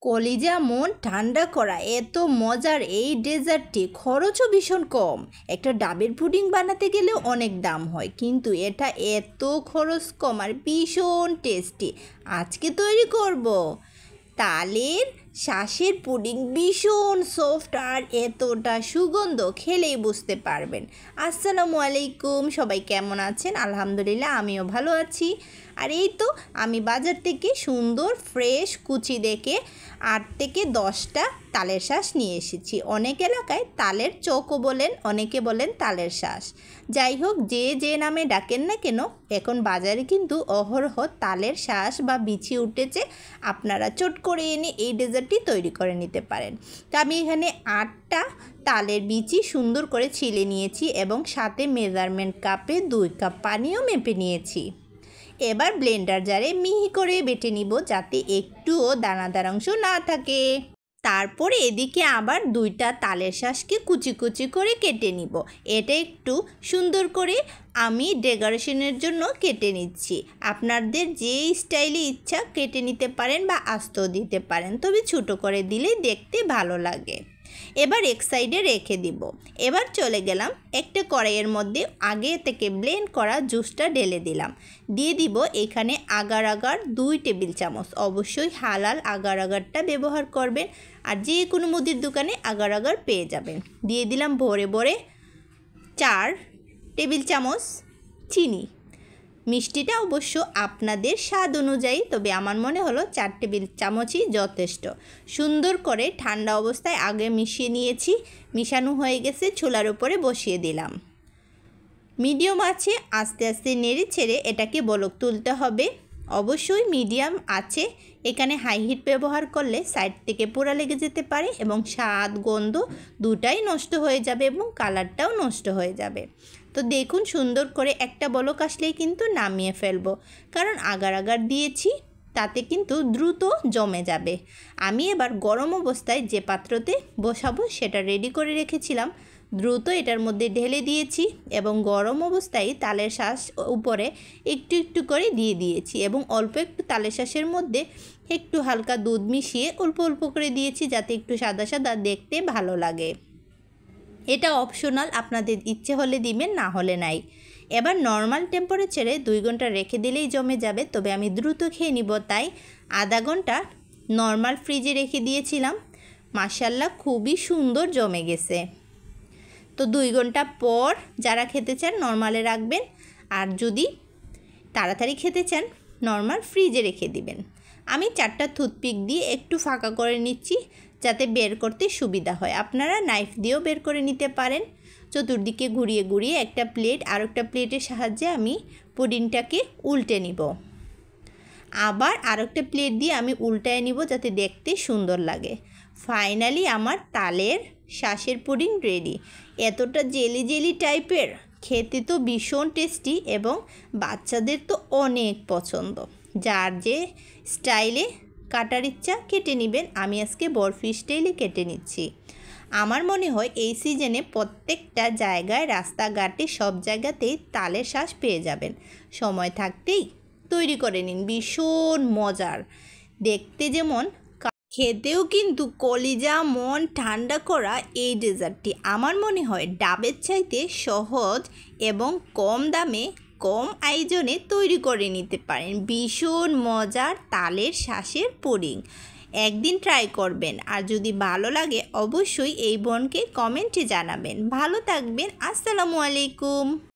কলিজা মন ঠান্ডা করা এত মজার এই ডেজার্টটি খরচও ভীষণ কম। একটা ডাবের পুডিং বানাতে গেলেও অনেক দাম হয়, কিন্তু এটা এত খরচ কম আর ভীষণ টেস্টি। আজকে তৈরি করব তালের শাঁসের পুডিং। ভীষণ সফট আর এতটা সুগন্ধ, খেলেই বুঝতে পারবেন। আসসালামু আলাইকুম, সবাই কেমন আছেন? আলহামদুলিল্লাহ, আমিও ভালো আছি। আর এই তো আমি বাজার থেকে সুন্দর ফ্রেশ কুচি দেখে 8 থেকে 10টা তালের শাঁস নিয়ে এসেছি। অনেক এলাকায় তালের চৌকো বলেন, অনেকে বলেন তালের শাঁস। যাই হোক, যে নামে ডাকেন না কেন, এখন বাজারে কিন্তু অহরহ তালের শাঁস বা বিচি উঠেছে। আপনারা চট করে এনে এই ডেজার্টটি তৈরি করে নিতে পারেন। তো আমি এখানে 8টা তালের বিচি সুন্দর করে ছিলে নিয়েছি এবং সাথে মেজারমেন্ট কাপে 2 কাপ পানিও মেপে নিয়েছি। এবার ব্লেন্ডার জারে মিহি করে বেটে নিব, যাতে একটুও দানাদার অংশ না থাকে। তারপরে এদিকে আবার 2টা তালের শাঁসকে কুচি কুচি করে কেটে নিব। এটা একটু সুন্দর করে আমি ডেকোরেশনের জন্য কেটে নিচ্ছি। আপনাদের যে স্টাইলে ইচ্ছা কেটে নিতে পারেন বা আস্ত দিতে পারেন, তবে ছোটো করে দিলেই দেখতে ভালো লাগে। এবার এক সাইডে রেখে দিব। এবার চলে গেলাম একটা কড়াইয়ের মধ্যে আগে থেকে ব্লেন্ড করা জুসটা ঢেলে দিলাম। দিয়ে দিব এখানে আগার 2 টেবিল চামচ। অবশ্যই হালাল আগারটা ব্যবহার করবেন, আর যে কোনো মুদির দোকানে আগার পেয়ে যাবেন। দিয়ে দিলাম ভরে ভরে 4 টেবিল চামচ চিনি। মিষ্টিটা অবশ্য আপনাদের স্বাদ অনুযায়ী, তবে আমার মনে হলো 4 টেবিল চামচই যথেষ্ট। সুন্দর করে ঠান্ডা অবস্থায় আগে মিশিয়ে নিয়েছি। মিশানো হয়ে গেছে, চুলার উপরে বসিয়ে দিলাম। মিডিয়াম আছে আস্তে আস্তে নেড়ে ছেড়ে এটাকে বলক তুলতে হবে। অবশ্যই মিডিয়াম আছে। এখানে হাই হিট ব্যবহার করলে সাইড থেকে পোড়া লেগে যেতে পারে এবং স্বাদ গন্ধ দুটাই নষ্ট হয়ে যাবে এবং কালারটাও নষ্ট হয়ে যাবে। তো দেখুন, সুন্দর করে একটা বলক আসলেই কিন্তু নামিয়ে ফেলবো, কারণ আগার দিয়েছি, তাতে কিন্তু দ্রুত জমে যাবে। আমি এবার গরম অবস্থায় যে পাত্রতে বসাবো সেটা রেডি করে রেখেছিলাম, দ্রুত এটার মধ্যে ঢেলে দিয়েছি এবং গরম অবস্থায় তালের শাঁস উপরে একটু একটু করে দিয়ে দিয়েছি এবং অল্প একটু তালের শাঁসের মধ্যে একটু হালকা দুধ মিশিয়ে অল্প অল্প করে দিয়েছি, যাতে একটু সাদা সাদা দেখতে ভালো লাগে। এটা অপশনাল, আপনাদের ইচ্ছে হলে দিবেন, না হলে নাই। এবার নর্মাল টেম্পারেচারে 2 ঘন্টা রেখে দিলেই জমে যাবে, তবে আমি দ্রুত খেয়ে নিব তাই আধা ঘন্টা নর্মাল ফ্রিজে রেখে দিয়েছিলাম। মাশাআল্লাহ, খুবই সুন্দর জমে গেছে। তো 2 ঘন্টা পর যারা খেতে চান নর্মালে রাখবেন, আর যদি তাড়াতাড়ি খেতে চান নর্মাল ফ্রিজে রেখে দিবেন। আমি 4টা টুথপিক দিয়ে একটু ফাঁকা করে নিচ্ছি, যাতে বের করতে সুবিধা হয়। আপনারা নাইফ দিয়েও বের করে নিতে পারেন। চতুর্দিকে ঘুরিয়ে ঘুরিয়ে একটা প্লেট আর একটা প্লেটের সাহায্যে আমি পুডিংটাকে উল্টে নিব। আবার আরেকটা প্লেট দিয়ে আমি উল্টায় নিব, যাতে দেখতে সুন্দর লাগে। ফাইনালি আমার তালের শাঁসের পুডিং রেডি। এতটা জেলি জেলি টাইপের, খেতে তো ভীষণ টেস্টি এবং বাচ্চাদের তো অনেক পছন্দ। যার যে স্টাইলে কাটার ইচ্ছা কেটে নেবেন। আমি আজকে বরফি স্টাইলে কেটে নিচ্ছি। আমার মনে হয় এই সিজনে প্রত্যেকটা জায়গায়, রাস্তাঘাটে, সব জায়গাতেই তালের শাঁস পেয়ে যাবেন। সময় থাকতেই তৈরি করে নিন, ভীষণ মজার দেখতে যেমন, খেতেও কিন্তু কলিজা মন ঠান্ডা করা এই ডেজার্টটি আমার মনে হয় ডাবের চাইতে সহজ এবং কম দামে কম আয়োজনে তৈরি করে নিতে পারেন। ভীষণ মজার তালের শাঁসের পুডিং, একদিন ট্রাই করবেন। আর যদি ভালো লাগে অবশ্যই এই বোনকে কমেন্টে জানাবেন। ভালো থাকবেন। আসসালামু আলাইকুম।